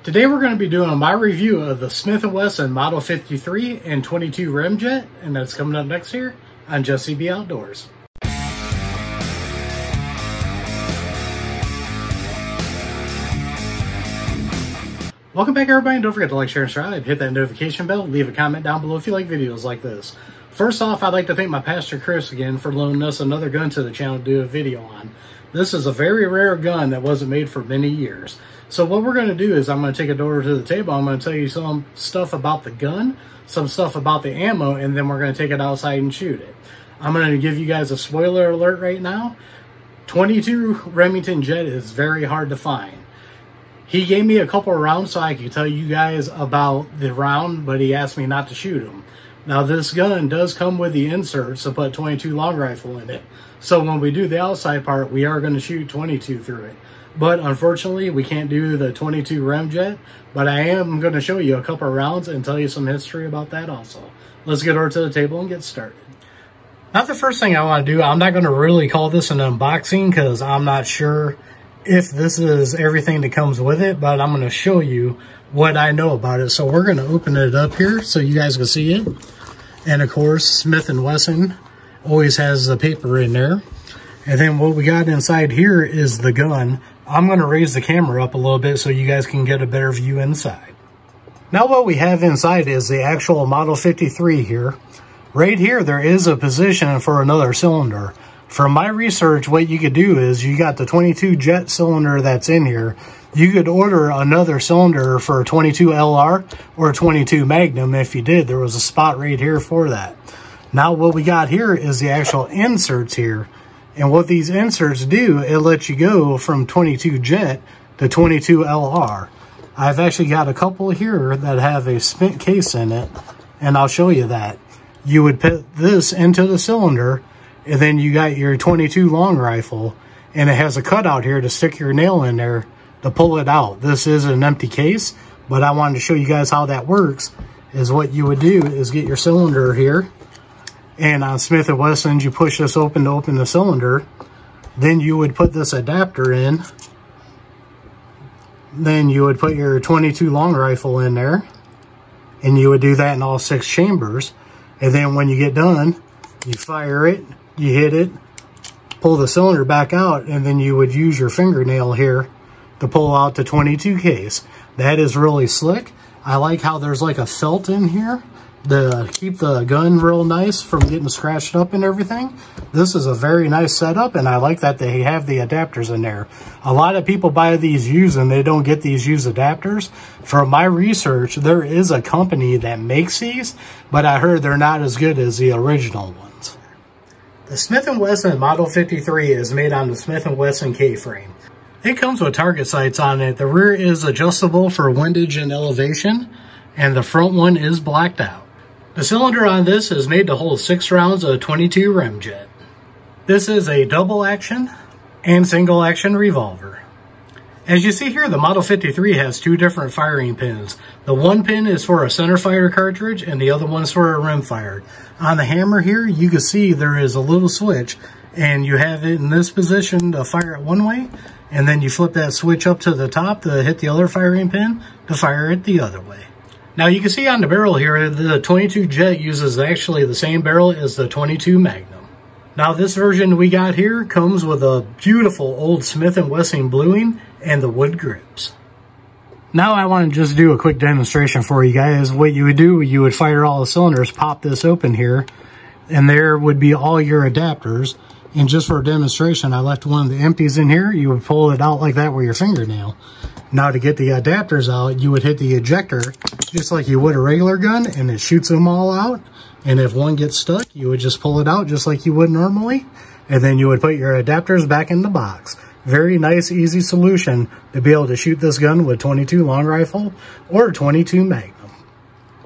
Today we're going to be doing my review of the Smith & Wesson Model 53 and 22 Ramjet, and that's coming up next here on Jesse Be Outdoors. Welcome back everybody, and don't forget to like, share, and subscribe, hit that notification bell, leave a comment down below if you like videos like this. First off, I'd like to thank my pastor Chris again for loaning us another gun to the channel to do a video on. This is a very rare gun that wasn't made for many years. So what we're going to do is I'm going to take it over to the table. I'm going to tell you some stuff about the gun, some stuff about the ammo, and then we're going to take it outside and shoot it. I'm going to give you guys a spoiler alert right now. 22 Remington Jet is very hard to find. He gave me a couple of rounds so I could tell you guys about the round, but he asked me not to shoot them. Now this gun does come with the inserts to put 22 long rifle in it. So when we do the outside part, we are going to shoot 22 through it. But unfortunately, we can't do the 22 Ramjet, but I am going to show you a couple of rounds and tell you some history about that also. Let's get over to the table and get started. Now the first thing I want to do, I'm not going to really call this an unboxing because I'm not sure if this is everything that comes with it, but I'm going to show you what I know about it. So we're going to open it up here so you guys can see it. And of course, Smith & Wesson always has the paper in there. And then what we got inside here is the gun. I'm going to raise the camera up a little bit so you guys can get a better view inside. Now what we have inside is the actual Model 53 here. Right here, there is a position for another cylinder. From my research, what you could do is you got the 22 jet cylinder that's in here. You could order another cylinder for a 22 LR or a 22 Magnum. If you did, there was a spot right here for that. Now what we got here is the actual inserts here. And what these inserts do, it lets you go from 22 jet to 22 LR. I've actually got a couple here that have a spent case in it, and I'll show you that. You would put this into the cylinder, and then you got your 22 long rifle, and it has a cutout here to stick your nail in there to pull it out. This is an empty case, but I wanted to show you guys how that works. Is what you would do is get your cylinder here, and on Smith & Wesson's, you push this open to open the cylinder. Then you would put this adapter in. Then you would put your 22 long rifle in there. And you would do that in all 6 chambers. And then when you get done, you fire it, you hit it, pull the cylinder back out, and then you would use your fingernail here to pull out the 22 case. That is really slick. I like how there's like a felt in here to keep the gun real nice from getting scratched up and everything. This is a very nice setup, and I like that they have the adapters in there. A lot of people buy these used and they don't get these used adapters. From my research, there is a company that makes these, but I heard they're not as good as the original ones. The Smith & Wesson Model 53 is made on the Smith & Wesson K-frame. It comes with target sights on it. The rear is adjustable for windage and elevation, and the front one is blacked out. The cylinder on this is made to hold 6 rounds of 22 Ramjet. This is a double action and single action revolver. As you see here, the Model 53 has 2 different firing pins. The one pin is for a center fire cartridge and the other one's for a rim fire. On the hammer here, you can see there is a little switch, and you have it in this position to fire it one way, and then you flip that switch up to the top to hit the other firing pin to fire it the other way. Now you can see on the barrel here, the 22 Jet uses actually the same barrel as the 22 Magnum. Now this version we got here comes with a beautiful old Smith & Wesson bluing and the wood grips. Now I want to just do a quick demonstration for you guys. What you would do, you would fire all the cylinders, pop this open here, and there would be all your adapters. And just for a demonstration, I left one of the empties in here. You would pull it out like that with your fingernail. Now to get the adapters out, you would hit the ejector just like you would a regular gun, and it shoots them all out. And if one gets stuck, you would just pull it out just like you would normally. And then you would put your adapters back in the box. Very nice, easy solution to be able to shoot this gun with 22 long rifle or 22 Magnum.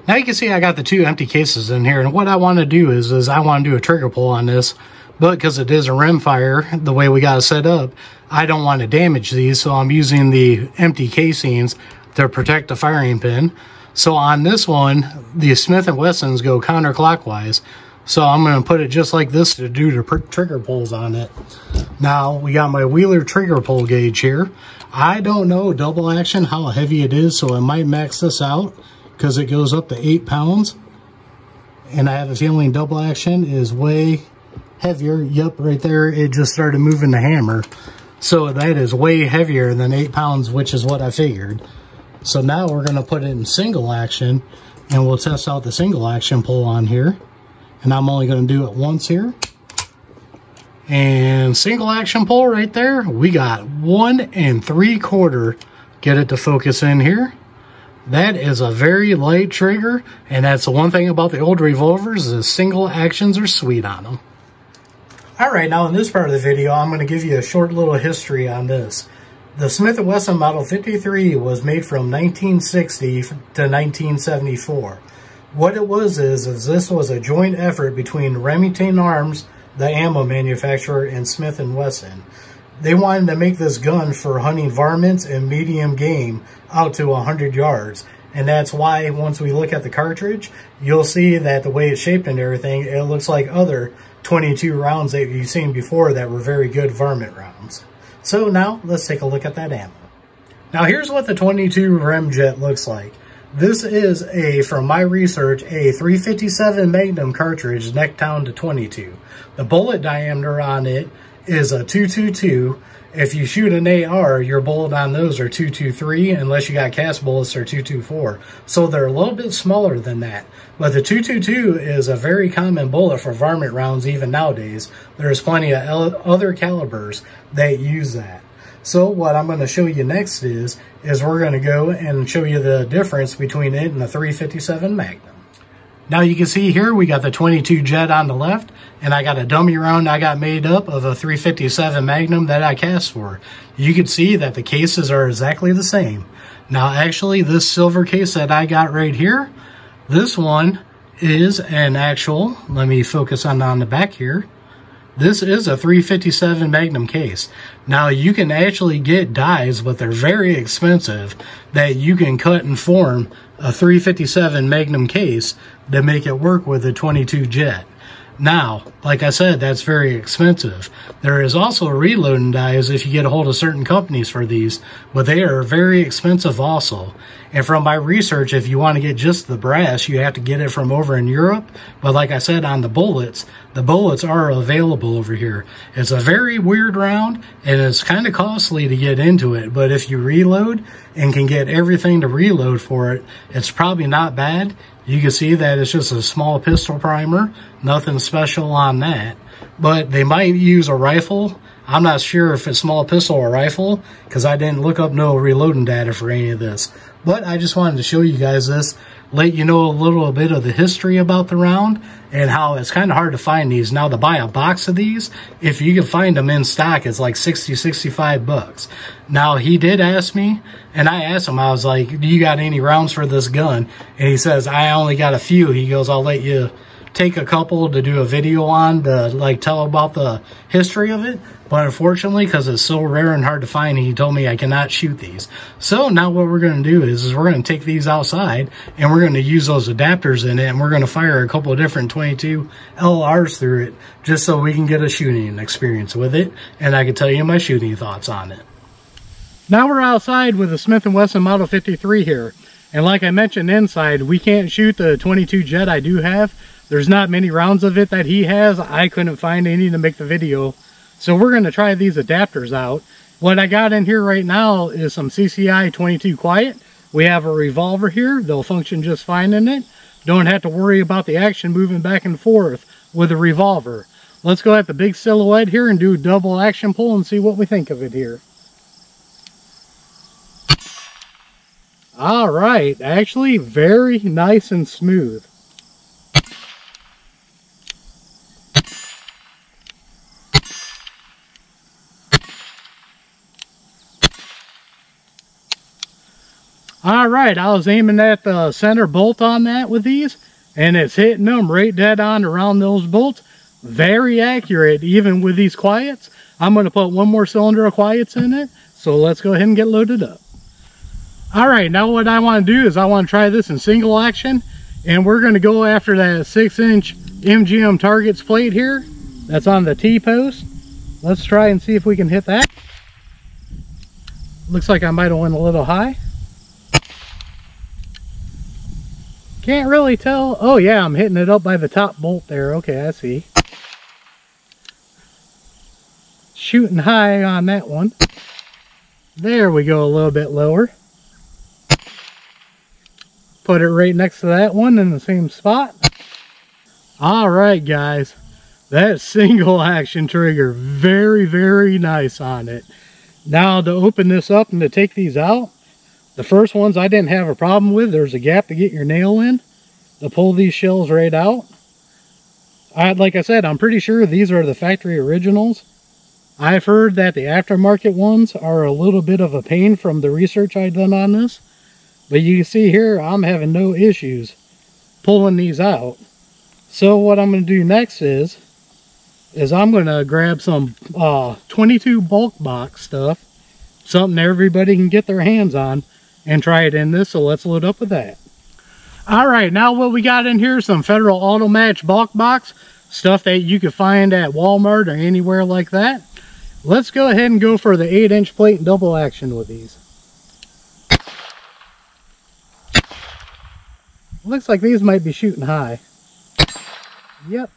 Now you can see I got the 2 empty cases in here, and what I want to do is I want to do a trigger pull on this. But because it is a rim fire, the way we got it set up, I don't want to damage these, so I'm using the empty casings to protect the firing pin. So on this one, the Smith & Wessons go counterclockwise. So I'm going to put it just like this to do the trigger pulls on it. Now we got my Wheeler trigger pull gauge here. I don't know double action how heavy it is, so I might max this out because it goes up to 8 pounds. And I have a feeling double action is way heavier. Yep, right there it just started moving the hammer. So that is way heavier than 8 pounds, which is what I figured. So now we're going to put it in single action and we'll test out the single action pull on here. And I'm only going to do it once here. And single action pull right there, we got 1 3/4. Get it to focus in here. That is a very light trigger, and that's the one thing about the old revolvers is single actions are sweet on them. Alright, now in this part of the video, I'm going to give you a short little history on this. The Smith & Wesson Model 53 was made from 1960 to 1974. What it was is this was a joint effort between Remington Arms, the ammo manufacturer, and Smith & Wesson. They wanted to make this gun for hunting varmints and medium game out to 100 yards. And that's why once we look at the cartridge, you'll see that the way it's shaped and everything, it looks like other 22 rounds that you've seen before that were very good varmint rounds. So now let's take a look at that ammo. Now here's what the 22 Remjet looks like. This is from my research, a 357 Magnum cartridge neck down to 22. The bullet diameter on it is a 222. If you shoot an AR, your bullet on those are 223, unless you got cast bullets or 224. So they're a little bit smaller than that. But the 222 is a very common bullet for varmint rounds even nowadays. There's plenty of other calibers that use that. So what I'm going to show you next is we're going to go and show you the difference between it and the 357 Magnum. Now you can see here we got the 22 Jet on the left, and I got a dummy round I got made up of a 357 Magnum that I cast for. You can see that the cases are exactly the same. Now actually this silver case that I got right here, this one is an actual, let me focus on the back here. This is a 357 Magnum case. Now you can actually get dies, but they're very expensive, that you can cut and form a 357 Magnum case to make it work with a 22 Jet. Now, like I said, that's very expensive. There is also reloading dies if you get a hold of certain companies for these, but they are very expensive also. And from my research, if you want to get just the brass, you have to get it from over in Europe. But like I said, on the bullets are available over here. It's a very weird round, and it's kind of costly to get into it. But if you reload and can get everything to reload for it, it's probably not bad. You can see that it's just a small pistol primer, nothing special on that. But they might use a rifle. I'm not sure if it's small pistol or rifle, because I didn't look up no reloading data for any of this. But I just wanted to show you guys this, let you know a little bit of the history about the round, and how it's kind of hard to find these. Now to buy a box of these, if you can find them in stock, it's like 60, 65 bucks. Now he did ask me, and I asked him, I was like, do you got any rounds for this gun? And he says, I only got a few. He goes, I'll let you take a couple to do a video on to like tell about the history of it, but unfortunately, because it's so rare and hard to find, he told me I cannot shoot these. So now what we're going to do is we're going to take these outside and we're going to use those adapters in it, and we're going to fire a couple of different 22 LRs through it just so we can get a shooting experience with it, and I can tell you my shooting thoughts on it. Now we're outside with the Smith & Wesson Model 53 here, and like I mentioned inside, we can't shoot the 22 Jet I do have. There's not many rounds of it that he has. I couldn't find any to make the video. So we're going to try these adapters out. What I got in here right now is some CCI 22 Quiet. We have a Revolver here. They'll function just fine in it. Don't have to worry about the action moving back and forth with a Revolver. Let's go at the big silhouette here and do a double action pull and see what we think of it here. All right, actually very nice and smooth. All right, I was aiming at the center bolt on that with these, and it's hitting them right dead on around those bolts. Very accurate, even with these quiets. I'm going to put one more cylinder of quiets in it, so let's go ahead and get loaded up. All right, now what I want to do is I want to try this in single action, and we're going to go after that 6-inch MGM targets plate here that's on the T-post. Let's try and see if we can hit that. Looks like I might have went a little high. Can't really tell. Oh yeah, I'm hitting it up by the top bolt there. Okay, I see. Shooting high on that one. There we go, a little bit lower. Put it right next to that one in the same spot. Alright guys, that single action trigger, very nice on it. Now to open this up and to take these out, the first ones I didn't have a problem with. There's a gap to get your nail in to pull these shells right out. Like I said, I'm pretty sure these are the factory originals. I've heard that the aftermarket ones are a little bit of a pain from the research I've done on this. But you can see here, I'm having no issues pulling these out. So what I'm going to do next is I'm going to grab some 22 bulk box stuff, something everybody can get their hands on, and try it in this. So let's load up with that. Alright, now what we got in here is some Federal Auto Match bulk box, stuff that you can find at Walmart or anywhere like that. Let's go ahead and go for the 8-inch plate and double action with these. Looks like these might be shooting high. Yep.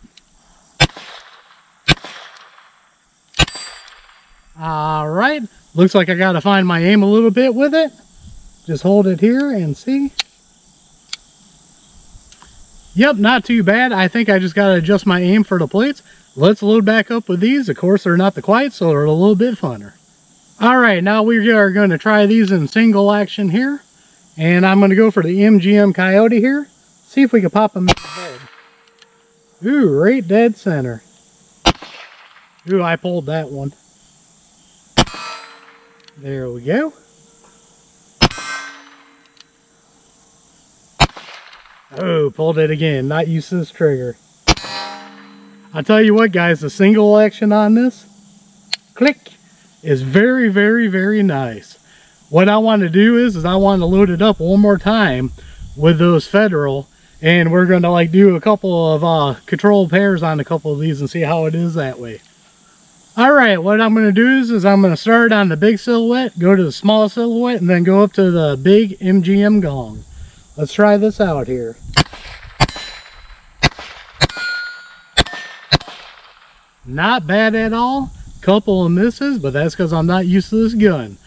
Alright, looks like I gotta find my aim a little bit with it. Just hold it here and see. Yep, not too bad. I think I just gotta adjust my aim for the plates. Let's load back up with these. Of course, they're not the quiet, so they're a little bit funner. Alright, now we are going to try these in single action here. And I'm going to go for the MGM Coyote here. See if we can pop them in the head. Ooh, right dead center. Ooh, I pulled that one. There we go. Oh, pulled it again. Not used to this trigger. I'll tell you what, guys, the single action on this, click, is very nice. What I want to do is I want to load it up one more time with those Federal, and we're going to like do a couple of control pairs on a couple of these and see how it is that way. Alright, what I'm going to do is I'm going to start on the big silhouette, go to the small silhouette, and then go up to the big MGM gong. Let's try this out here. Not bad at all. Couple of misses, but that's because I'm not used to this gun.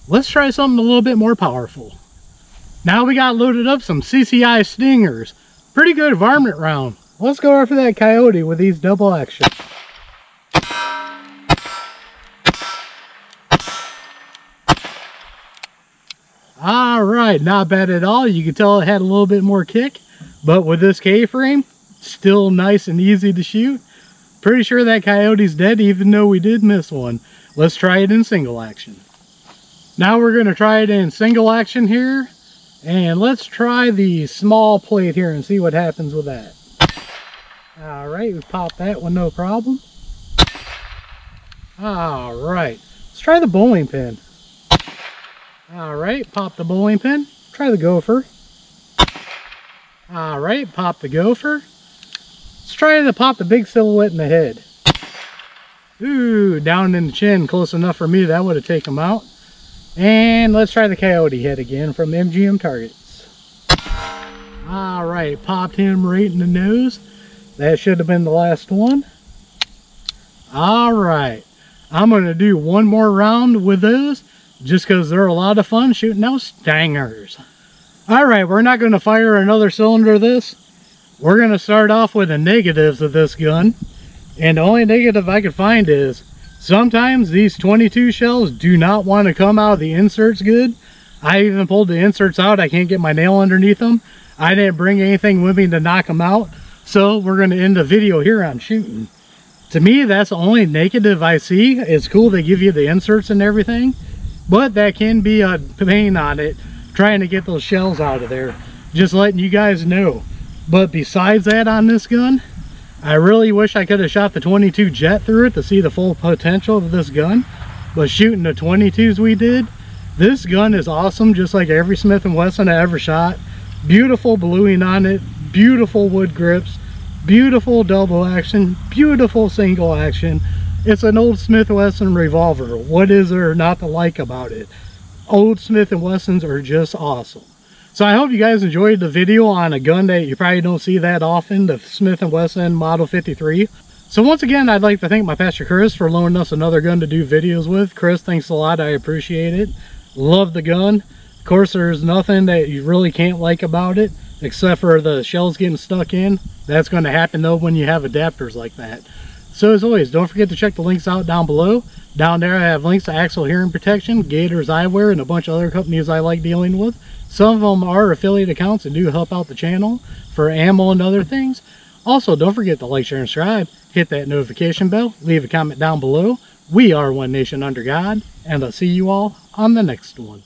Let's try something a little bit more powerful. Now we got loaded up some CCI Stingers. Pretty good varmint round. Let's go after that Coyote with these double action. Alright, not bad at all. You can tell it had a little bit more kick, but with this K-frame, still nice and easy to shoot. Pretty sure that Coyote's dead, even though we did miss one. Let's try it in single action. Now we're going to try it in single action here. And let's try the small plate here and see what happens with that. Alright, we popped that one, no problem. Alright, let's try the bowling pin. Alright, pop the bowling pin. Try the gopher. Alright, pop the gopher. Let's try to pop the big silhouette in the head. Ooh, down in the chin, close enough for me. That would have taken him out. And let's try the Coyote head again from MGM Targets. Alright, popped him right in the nose. That should have been the last one. Alright, I'm going to do one more round with those, just because they're a lot of fun shooting those stingers. Alright, we're not going to fire another cylinder of this. We're going to start off with the negatives of this gun. And the only negative I could find is sometimes these 22 shells do not want to come out of the inserts good. I even pulled the inserts out. I can't get my nail underneath them. I didn't bring anything with me to knock them out. So we're going to end the video here on shooting. To me, that's the only negative I see. It's cool they give you the inserts and everything, but that can be a pain on it, trying to get those shells out of there. Just letting you guys know. But besides that on this gun, I really wish I could have shot the 22 jet through it to see the full potential of this gun. But shooting the 22s we did, this gun is awesome, just like every Smith & Wesson I ever shot. Beautiful bluing on it, beautiful wood grips, Beautiful double action, beautiful single action. It's an old Smith & Wesson revolver. What is there not to like about it? Old Smith & Wessons are just awesome. So I hope you guys enjoyed the video on a gun that you probably don't see that often, the Smith & Wesson Model 53. So once again, I'd like to thank my pastor Chris for loaning us another gun to do videos with. Chris, thanks a lot. I appreciate it. Love the gun. Of course, there's nothing that you really can't like about it, except for the shells getting stuck in. That's going to happen though when you have adapters like that. So as always, don't forget to check the links out down below. Down there I have links to Axle Hearing Protection, Gators Eyewear, and a bunch of other companies I like dealing with. Some of them are affiliate accounts and do help out the channel for ammo and other things. Also, don't forget to like, share, and subscribe. Hit that notification bell. Leave a comment down below. We are One Nation Under God, and I'll see you all on the next one.